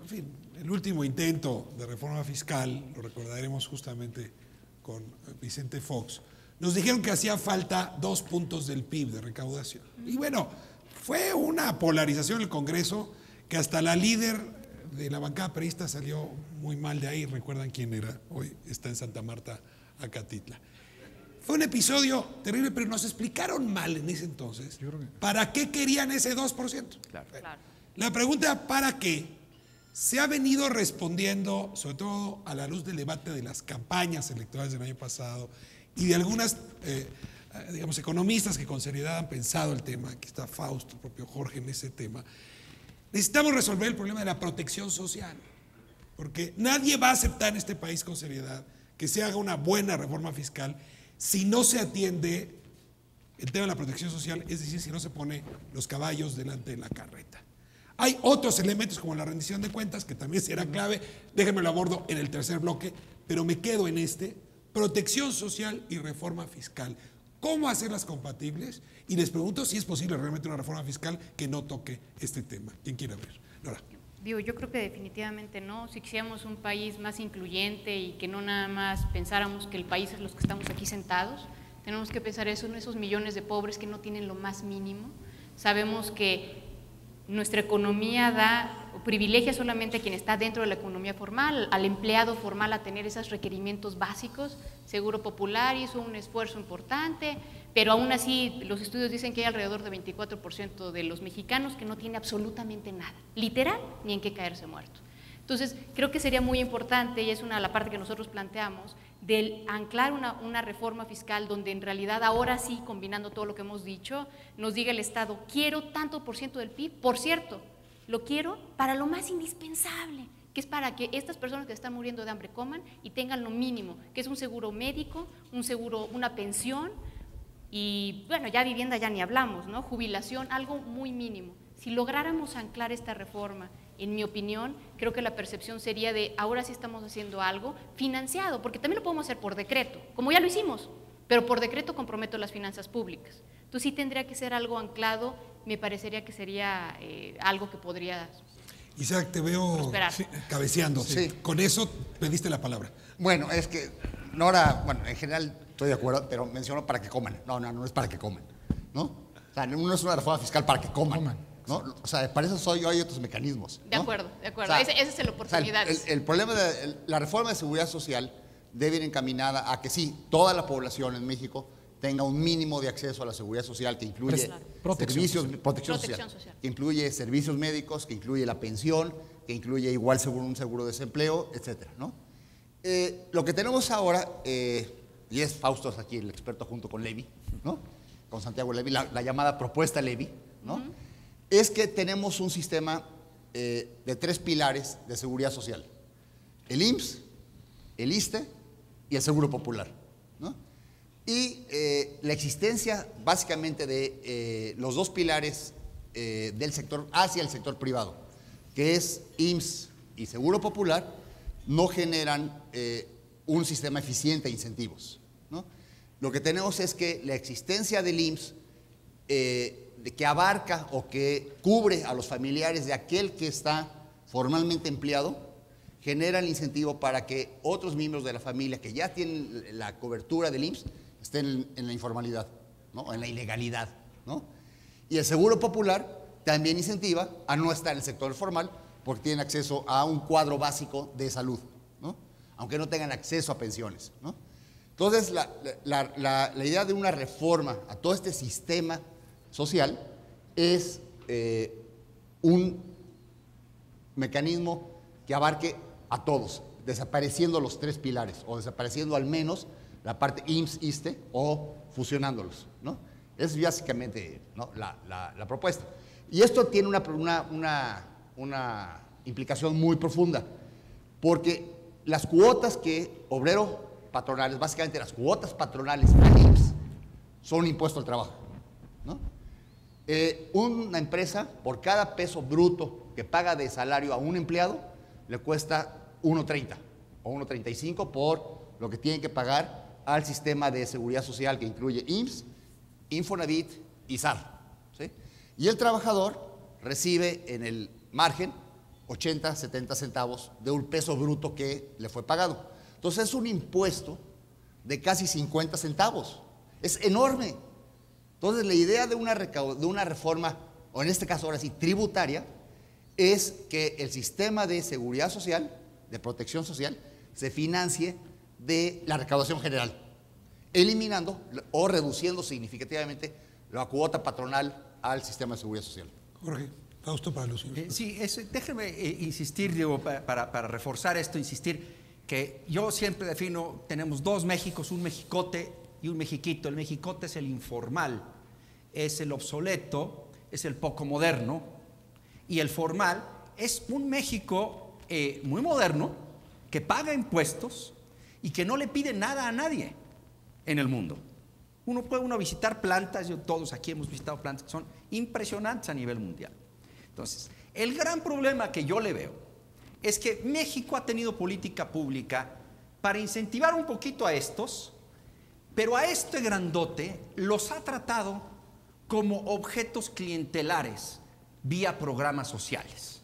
en fin, el último intento de reforma fiscal, lo recordaremos justamente con Vicente Fox, nos dijeron que hacía falta 2 puntos del PIB de recaudación. Y bueno, fue una polarización en el Congreso que hasta la líder de la bancada perista salió muy mal de ahí. Recuerdan quién era, hoy está en Santa Marta, Acatitla. Fue un episodio terrible, pero nos explicaron mal en ese entonces para qué querían ese 2%. Claro. La pregunta ¿para qué? Se ha venido respondiendo, sobre todo a la luz del debate de las campañas electorales del año pasado y de algunas, digamos, economistas que con seriedad han pensado el tema. Aquí está Fausto, el propio Jorge en ese tema. Necesitamos resolver el problema de la protección social, porque nadie va a aceptar en este país con seriedad que se haga una buena reforma fiscal si no se atiende el tema de la protección social, es decir, si no se pone los caballos delante de la carreta. Hay otros elementos como la rendición de cuentas que también será clave, déjenme lo abordo en el tercer bloque, pero me quedo en este, protección social y reforma fiscal. ¿Cómo hacerlas compatibles? Y les pregunto si es posible realmente una reforma fiscal que no toque este tema. ¿Quién quiere ver? Nora. Yo creo que definitivamente no. Si quisiéramos un país más incluyente y que no nada más pensáramos que el país es los que estamos aquí sentados, tenemos que pensar eso en esos millones de pobres que no tienen lo más mínimo. Sabemos que nuestra economía privilegia solamente a quien está dentro de la economía formal, al empleado formal a tener esos requerimientos básicos. Seguro Popular hizo un esfuerzo importante, pero aún así los estudios dicen que hay alrededor de 24% de los mexicanos que no tiene absolutamente nada, literal, ni en qué caerse muerto. Entonces, creo que sería muy importante, y es la parte que nosotros planteamos, del anclar una reforma fiscal donde en realidad ahora sí, combinando todo lo que hemos dicho, nos diga el Estado, quiero tanto por ciento del PIB, por cierto, lo quiero para lo más indispensable, que es para que estas personas que están muriendo de hambre coman y tengan lo mínimo, que es un seguro médico, un seguro, una pensión y, bueno, ya vivienda ya ni hablamos, ¿no? Jubilación, algo muy mínimo. Si lográramos anclar esta reforma, en mi opinión, creo que la percepción sería de ahora sí estamos haciendo algo financiado, porque también lo podemos hacer por decreto, como ya lo hicimos, pero por decreto comprometo las finanzas públicas. Entonces sí tendría que ser algo anclado, me parecería que sería algo que podría Isaac, te veo cabeceando. Sí. Con eso pediste la palabra. Bueno, es que Nora, bueno, en general estoy de acuerdo, pero mencionó para que coman. No es para que coman, ¿no? O sea, no es una reforma fiscal para que coman. ¿No? O sea, para eso hay otros mecanismos, ¿no? De acuerdo. O sea, esa es la oportunidad. O sea, el problema de la reforma de seguridad social debe ir encaminada a que sí, toda la población en México tenga un mínimo de acceso a la seguridad social que incluye protección social, que incluye servicios médicos, que incluye la pensión, que incluye igual un seguro de desempleo, etcétera, ¿no? Lo que tenemos ahora, y es Fausto aquí el experto junto con Levy, ¿no? Con Santiago Levy, la llamada propuesta Levy, ¿no? Es que tenemos un sistema de 3 pilares de seguridad social: el IMSS, el ISSSTE y el Seguro Popular, ¿no? Y la existencia básicamente de los 2 pilares del sector hacia el sector privado, que es IMSS y Seguro Popular, no generan un sistema eficiente de incentivos, ¿no? Lo que tenemos es que la existencia del IMSS que abarca o que cubre a los familiares de aquel que está formalmente empleado, genera el incentivo para que otros miembros de la familia que ya tienen la cobertura del IMSS estén en la informalidad, ¿no? En la ilegalidad, ¿no? Y el Seguro Popular también incentiva a no estar en el sector formal porque tienen acceso a un cuadro básico de salud, ¿no? Aunque no tengan acceso a pensiones, ¿no? Entonces, la idea de una reforma a todo este sistema social es un mecanismo que abarque a todos, desapareciendo los 3 pilares o desapareciendo al menos la parte IMSS-ISSSTE o fusionándolos, ¿no? Es básicamente, ¿no? la propuesta. Y esto tiene una implicación muy profunda, porque las cuotas que obrero-patronales, básicamente las cuotas patronales al IMSS, son un impuesto al trabajo, ¿no? Una empresa, por cada peso bruto que paga de salario a un empleado, le cuesta 1.30 o 1.35 por lo que tienen que pagar al sistema de seguridad social que incluye IMSS, Infonavit y SAR, ¿sí? Y el trabajador recibe en el margen 80, 70 centavos de un peso bruto que le fue pagado. Entonces es un impuesto de casi 50 centavos. Es enorme. Entonces la idea de una reforma, o en este caso ahora sí tributaria, es que el sistema de seguridad social, de protección social, se financie de la recaudación general, eliminando o reduciendo significativamente la cuota patronal al sistema de seguridad social. Jorge, Fausto para Lucio. Sí, déjenme insistir, digo, para reforzar esto, insistir que yo siempre defino, tenemos dos Méxicos, un mexicote y un mexiquito. El mexicote es el informal, es el obsoleto, es el poco moderno, y el formal es un México muy moderno, que paga impuestos y que no le pide nada a nadie en el mundo. Uno puede visitar plantas, todos aquí hemos visitado plantas que son impresionantes a nivel mundial. Entonces, el gran problema que yo le veo es que México ha tenido política pública para incentivar un poquito a estos, pero a este grandote los ha tratado como objetos clientelares vía programas sociales.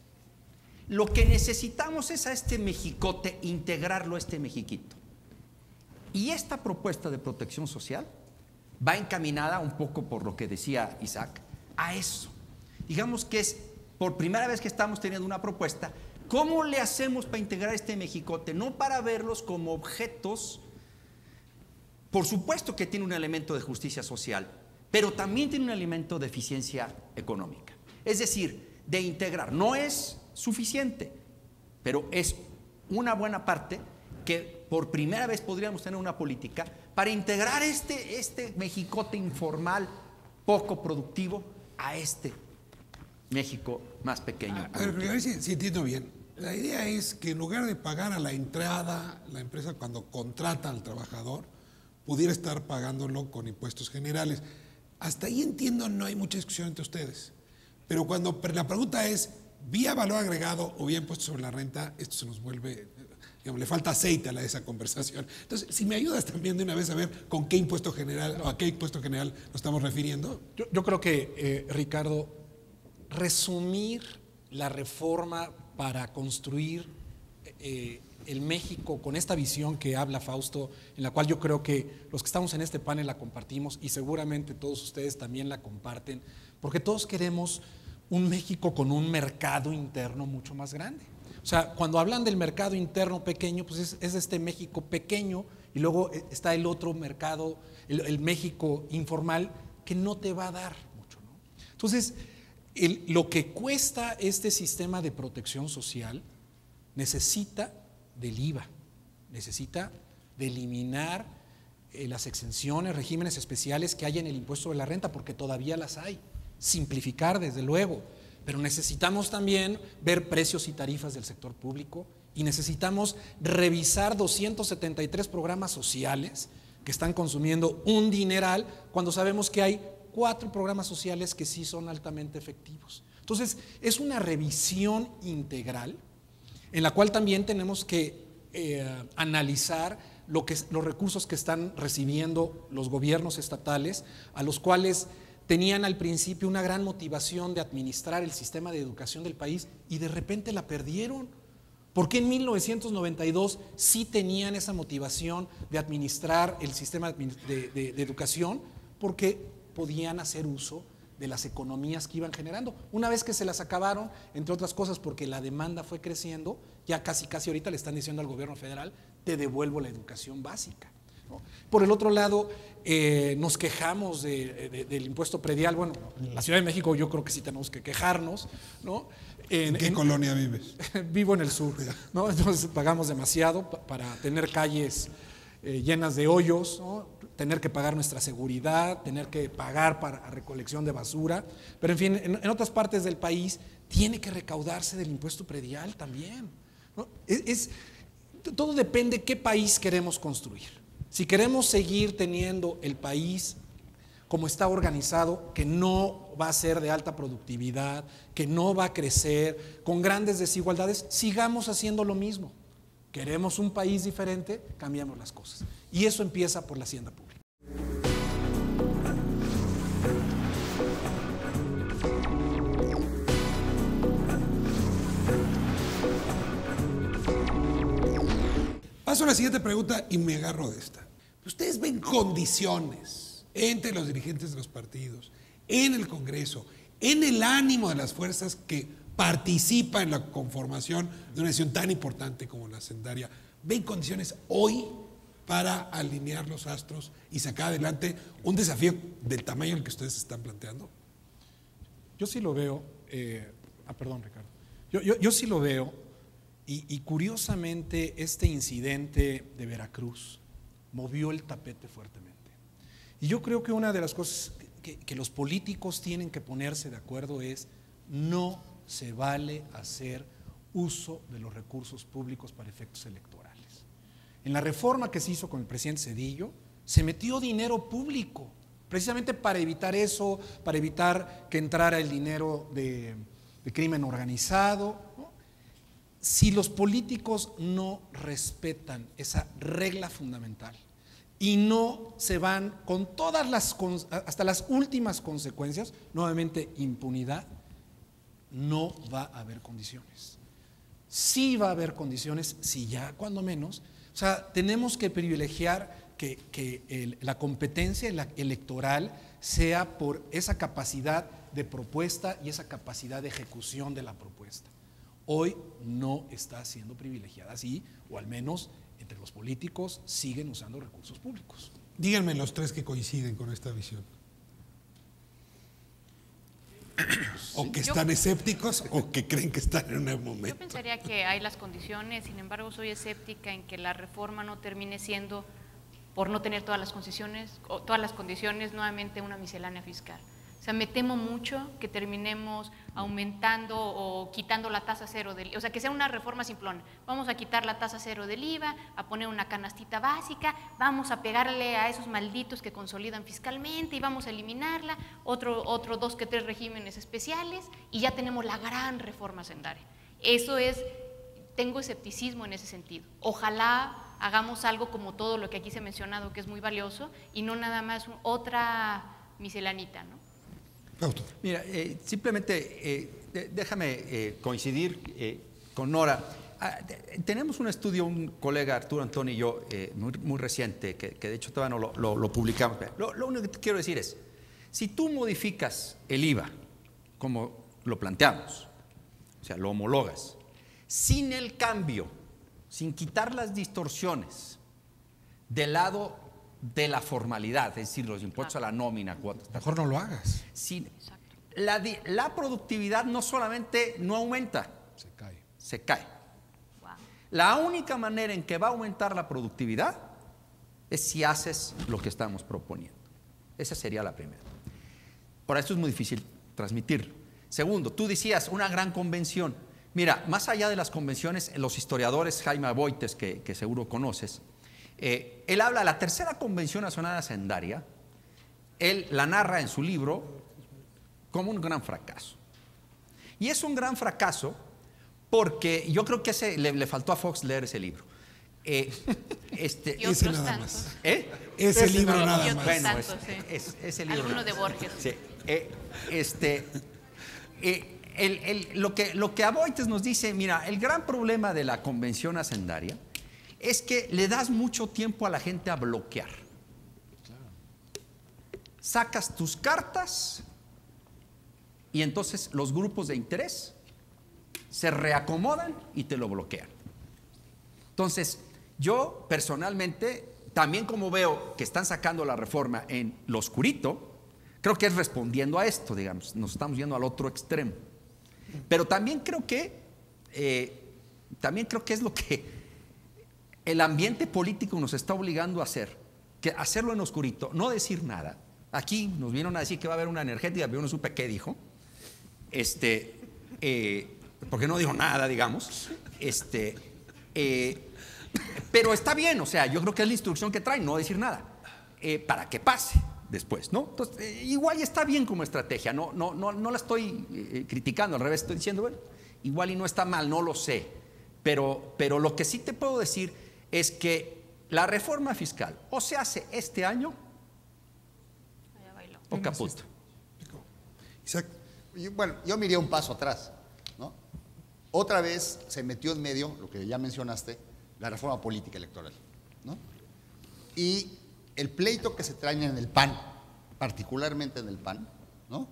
Lo que necesitamos es a este mexicote integrarlo a este mexiquito. Y esta propuesta de protección social va encaminada un poco por lo que decía Isaac, a eso. Digamos que es por primera vez que estamos teniendo una propuesta. ¿Cómo le hacemos para integrar este mexicote? No para verlos como objetos, por supuesto que tiene un elemento de justicia social, pero también tiene un elemento de eficiencia económica. Es decir, de integrar. No es suficiente, pero es una buena parte que por primera vez podríamos tener una política para integrar este mexicote informal, poco productivo, a este México más pequeño. A ver si entiendo bien. La idea es que en lugar de pagar a la entrada, la empresa cuando contrata al trabajador, pudiera estar pagándolo con impuestos generales. Hasta ahí entiendo, no hay mucha discusión entre ustedes. Pero cuando la pregunta es, vía valor agregado o vía impuestos sobre la renta, esto se nos vuelve, digamos, le falta aceite a esa conversación. Entonces, si me ayudas también de una vez a ver con qué impuesto general o a qué impuesto general nos estamos refiriendo. Yo creo que, Ricardo, resumir la reforma para construir el México con esta visión que habla Fausto, en la cual yo creo que los que estamos en este panel la compartimos y seguramente todos ustedes también la comparten, porque todos queremos un México con un mercado interno mucho más grande. O sea, cuando hablan del mercado interno pequeño, pues es este México pequeño y luego está el otro mercado, el México informal, que no te va a dar mucho, ¿no? Entonces, lo que cuesta este sistema de protección social necesita del IVA, necesita de eliminar las exenciones, regímenes especiales que hay en el impuesto de la renta, porque todavía las hay. Simplificar, desde luego, pero necesitamos también ver precios y tarifas del sector público y necesitamos revisar 273 programas sociales que están consumiendo un dineral cuando sabemos que hay 4 programas sociales que sí son altamente efectivos. Entonces, es una revisión integral en la cual también tenemos que analizar los recursos que están recibiendo los gobiernos estatales, a los cuales tenían al principio una gran motivación de administrar el sistema de educación del país y de repente la perdieron. ¿Por qué en 1992 sí tenían esa motivación de administrar el sistema de educación? Porque podían hacer uso de las economías que iban generando. Una vez que se las acabaron, entre otras cosas porque la demanda fue creciendo, ya casi ahorita le están diciendo al gobierno federal, te devuelvo la educación básica, ¿no? Por el otro lado, nos quejamos del impuesto predial. Bueno, en la Ciudad de México yo creo que sí tenemos que quejarnos, ¿no? ¿En qué colonia vives? Vivo en el sur, ¿no? Entonces pagamos demasiado para tener calles llenas de hoyos, ¿no? Tener que pagar nuestra seguridad, tener que pagar para recolección de basura, pero en fin, en otras partes del país tiene que recaudarse del impuesto predial también, ¿no? Todo depende de qué país queremos construir. Si queremos seguir teniendo el país como está organizado, que no va a ser de alta productividad, que no va a crecer, con grandes desigualdades, sigamos haciendo lo mismo. Queremos un país diferente, cambiamos las cosas. Y eso empieza por la hacienda pública. paso a la siguiente pregunta y me agarro de esta. ¿Ustedes ven condiciones entre los dirigentes de los partidos, en el Congreso, en el ánimo de las fuerzas que participan en la conformación de una decisión tan importante como la hacendaria? ¿Ven condiciones hoy para alinear los astros y sacar adelante un desafío del tamaño en el que ustedes están planteando? Yo sí lo veo, perdón, Ricardo. Yo sí lo veo, y curiosamente este incidente de Veracruz movió el tapete fuertemente. Y yo creo que una de las cosas que los políticos tienen que ponerse de acuerdo es: no se vale hacer uso de los recursos públicos para efectos electorales. En la reforma que se hizo con el presidente Zedillo, se metió dinero público, precisamente para evitar eso, para evitar que entrara el dinero de crimen organizado, ¿no? Si los políticos no respetan esa regla fundamental y no se van con todas hasta las últimas consecuencias, nuevamente impunidad, no va a haber condiciones. Sí va a haber condiciones, si ya cuando menos. O sea, tenemos que privilegiar que la competencia electoral sea por esa capacidad de propuesta y esa capacidad de ejecución de la propuesta. Hoy no está siendo privilegiada así, o al menos entre los políticos siguen usando recursos públicos. Díganme los tres que coinciden con esta visión. O que están escépticos o que creen que están en un momento. Yo pensaría que hay las condiciones, sin embargo soy escéptica en que la reforma no termine siendo, por no tener todas las condiciones, nuevamente una miscelánea fiscal. O sea, me temo mucho que terminemos aumentando o quitando la tasa cero del IVA, o sea, que sea una reforma simplona. Vamos a quitar la tasa cero del IVA, a poner una canastita básica, vamos a pegarle a esos malditos que consolidan fiscalmente y vamos a eliminarla, otro 2 que 3 regímenes especiales y ya tenemos la gran reforma hacendaria. Eso es, tengo escepticismo en ese sentido. Ojalá hagamos algo como todo lo que aquí se ha mencionado, que es muy valioso, y no nada más otra miscelanita, ¿no? Mira, simplemente déjame coincidir con Nora. Tenemos un estudio, un colega Arturo Antonio y yo, muy reciente, que de hecho todavía no lo publicamos. Lo único que te quiero decir es, si tú modificas el IVA, como lo planteamos, o sea, lo homologas, sin el cambio, sin quitar las distorsiones del lado de la formalidad, es decir, los impuestos a la nómina, cuotas. Mejor no lo hagas. La productividad no solamente no aumenta, se cae. Wow. La única manera en que va a aumentar la productividad es si haces lo que estamos proponiendo. Esa sería la primera. Por eso es muy difícil transmitirlo. Segundo, tú decías una gran convención. Mira, más allá de las convenciones, los historiadores, Jaime Aboites, que seguro conoces, él habla de la tercera convención nacional hacendaria. Él la narra en su libro como un gran fracaso. Y es un gran fracaso porque yo creo que le faltó a Fox leer ese libro. Y ese otros nada tantos. más. Ese libro Y nada otros más. Bueno, tantos, sí. ese libro. Alguno de Borges. Sí. Lo que Aboites nos dice, mira, el gran problema de la convención hacendaria es que le das mucho tiempo a la gente a bloquear. Sacas tus cartas y entonces los grupos de interés se reacomodan y te lo bloquean. Entonces, yo personalmente, también como veo que están sacando la reforma en lo oscurito, creo que es respondiendo a esto, digamos, nos estamos yendo al otro extremo. Pero también creo que es lo que el ambiente político nos está obligando a hacer, que hacerlo en oscurito, no decir nada. Aquí nos vinieron a decir que va a haber una energética, pero yo no supe qué dijo, porque no dijo nada, digamos, pero está bien, o sea, yo creo que es la instrucción que traen, no decir nada, para que pase después, ¿no? Entonces, igual y está bien como estrategia, no la estoy criticando, al revés, estoy diciendo, bueno, igual y no está mal, no lo sé, pero lo que sí te puedo decir es que la reforma fiscal o se hace este año o caput. Isaac. Bueno, yo me iría un paso atrás, ¿no? Otra vez se metió en medio, lo que ya mencionaste, la reforma política electoral, ¿no? Y el pleito que se trae en el PAN, particularmente en el PAN, ¿no?,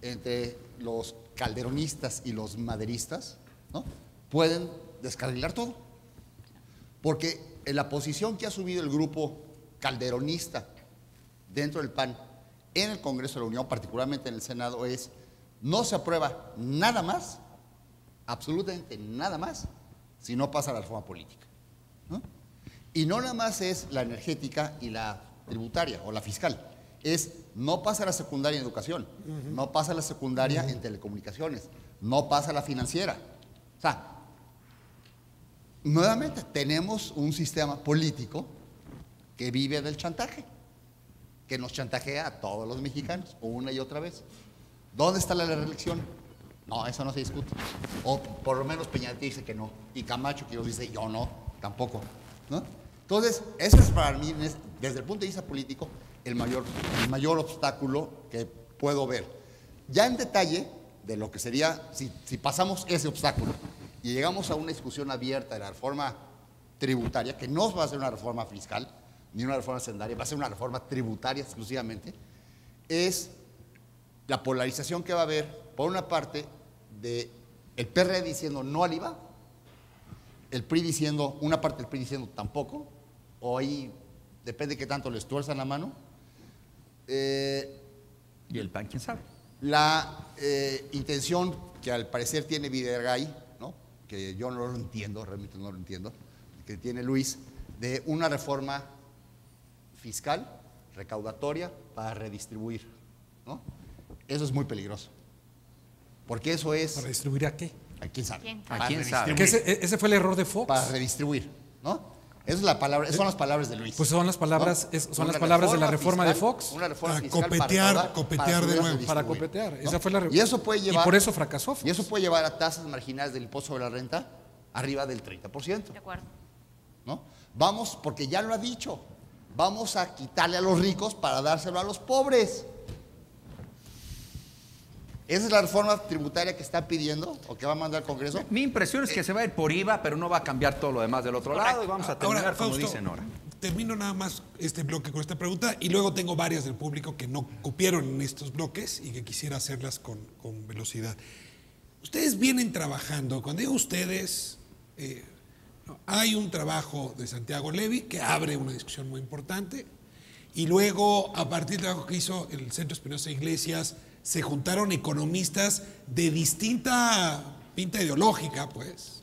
entre los calderonistas y los maderistas, ¿no?, pueden descarrilar todo. Porque en la posición que ha subido el grupo calderonista dentro del PAN en el Congreso de la Unión, particularmente en el Senado, es: no se aprueba nada más, absolutamente nada más, si no pasa la reforma política, ¿no? Y no nada más es la energética y la tributaria o la fiscal, es: no pasa la secundaria en educación, no pasa la secundaria en telecomunicaciones, no pasa la financiera. O sea, nuevamente tenemos un sistema político que vive del chantaje, que nos chantajea a todos los mexicanos una y otra vez. ¿Dónde está la reelección? No, eso no se discute. O por lo menos Peña Nieto dice que no. Y Camacho que nos dice: yo no, tampoco, ¿no? Entonces, eso es para mí, desde el punto de vista político, el mayor obstáculo que puedo ver. Ya en detalle de lo que sería, si pasamos ese obstáculo y llegamos a una discusión abierta de la reforma tributaria, que no va a ser una reforma fiscal ni una reforma hacendaria, va a ser una reforma tributaria exclusivamente, es la polarización que va a haber, por una parte, de el PRD diciendo no al IVA, el PRI diciendo, una parte del PRI diciendo tampoco, o ahí depende de qué tanto les tuerzan la mano. ¿Y el PAN, quién sabe? La intención que al parecer tiene Videgaray, ¿no?, que yo no lo entiendo, realmente no lo entiendo, que tiene Luis, de una reforma fiscal, recaudatoria, para redistribuir, ¿no? Eso es muy peligroso, porque eso es… ¿Para distribuir a qué? ¿A quién sabe? ¿Quién? Para ¿A quién sabe? redistribuir. Que ese fue el error de Fox. Para redistribuir, ¿no? Esa es la palabra, son las palabras de Luis. Pues son las palabras, ¿no? son las palabras de la reforma fiscal, de Fox. Una reforma Para fiscal copetear para de nuevo. Para copetear. Esa fue la Y eso puede llevar, y por eso fracasó Fox. Y eso puede llevar a tasas marginales del impuesto sobre la renta arriba del 30%. De acuerdo. ¿No? Vamos, porque ya lo ha dicho, vamos a quitarle a los ricos para dárselo a los pobres. ¿Esa es la reforma tributaria que está pidiendo o que va a mandar al Congreso? Mi impresión es que se va a ir por IVA, pero no va a cambiar todo lo demás del otro lado y vamos a terminar Ahora, como Fausto, dicen ahora. termino nada más este bloque con esta pregunta y luego tengo varias del público que no cupieron en estos bloques y que quisiera hacerlas con velocidad. Ustedes vienen trabajando, cuando digo ustedes, hay un trabajo de Santiago Levy que abre una discusión muy importante y luego, a partir del trabajo que hizo el Centro Espinosa Iglesias, se juntaron economistas de distinta pinta ideológica, pues,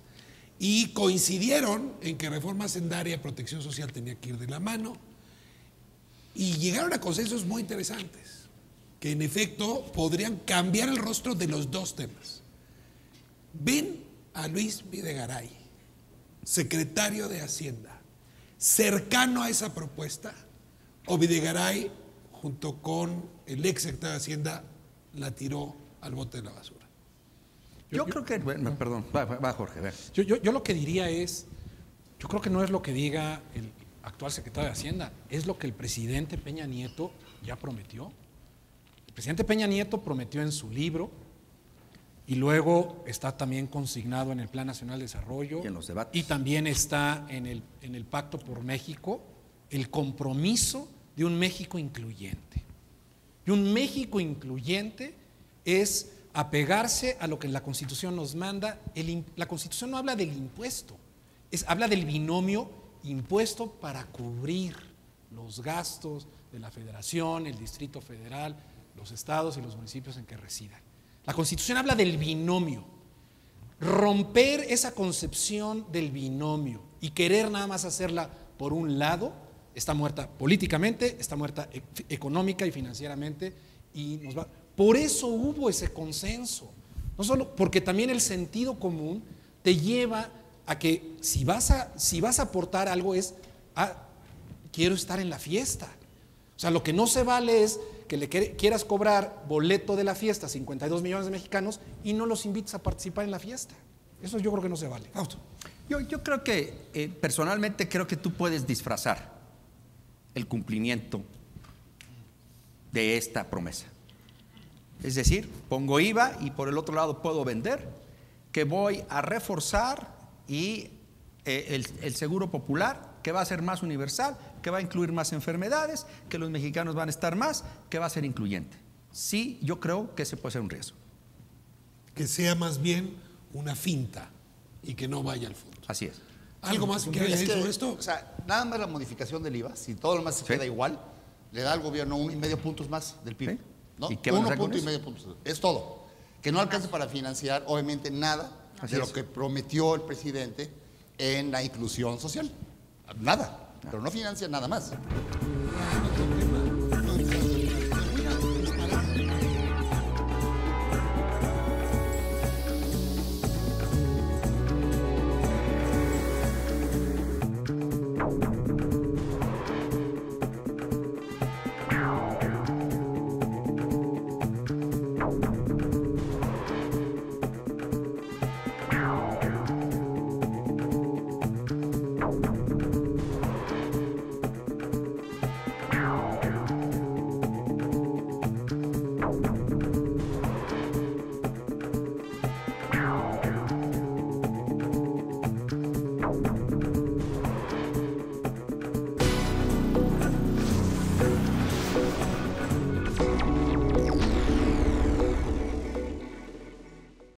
y coincidieron en que reforma hacendaria y protección social tenía que ir de la mano y llegaron a consensos muy interesantes que en efecto podrían cambiar el rostro de los dos temas. ¿Ven a Luis Videgaray, secretario de Hacienda, cercano a esa propuesta, o Videgaray junto con el ex secretario de Hacienda la tiró al bote de la basura? Yo creo que, bueno, perdón, va Jorge, a ver. Yo lo que diría es, yo creo que no es lo que diga el actual secretario de Hacienda, es lo que el presidente Peña Nieto ya prometió. El presidente Peña Nieto prometió en su libro y luego está también consignado en el Plan Nacional de Desarrollo Y en los debates. y también está en el Pacto por México el compromiso de un México incluyente. Y un México incluyente es apegarse a lo que la Constitución nos manda. La Constitución no habla del impuesto, habla del binomio impuesto para cubrir los gastos de la Federación, el Distrito Federal, los estados y los municipios en que residan. La Constitución habla del binomio. Romper esa concepción del binomio y querer nada más hacerla por un lado está muerta políticamente, está muerta económica y financieramente y nos va. Por eso hubo ese consenso. No solo porque también el sentido común te lleva a que si vas a aportar algo es quiero estar en la fiesta. O sea, lo que no se vale es que le quieras cobrar boleto de la fiesta a 52 millones de mexicanos y no los invites a participar en la fiesta. Eso yo creo que no se vale. Fausto. Yo creo que, personalmente, creo que tú puedes disfrazar el cumplimiento de esta promesa. Es decir, pongo IVA y por el otro lado puedo vender, que voy a reforzar y el seguro popular, que va a ser más universal, que va a incluir más enfermedades, que los mexicanos van a estar más, que va a ser incluyente. Sí, yo creo que ese puede ser un riesgo. Que sea más bien una finta y que no vaya al fondo. Así es. ¿Algo más que haya dicho sobre esto? O sea, nada más la modificación del IVA, si todo lo más se queda igual, le da al gobierno 1,5 puntos más del PIB. Sí. ¿No? ¿Y qué van a hacer con 1,5 eso? puntos. Es todo. Que no alcance para financiar, obviamente, nada Así de lo es. que prometió el presidente en la inclusión social. Nada. Pero no financia nada más. Otro tema.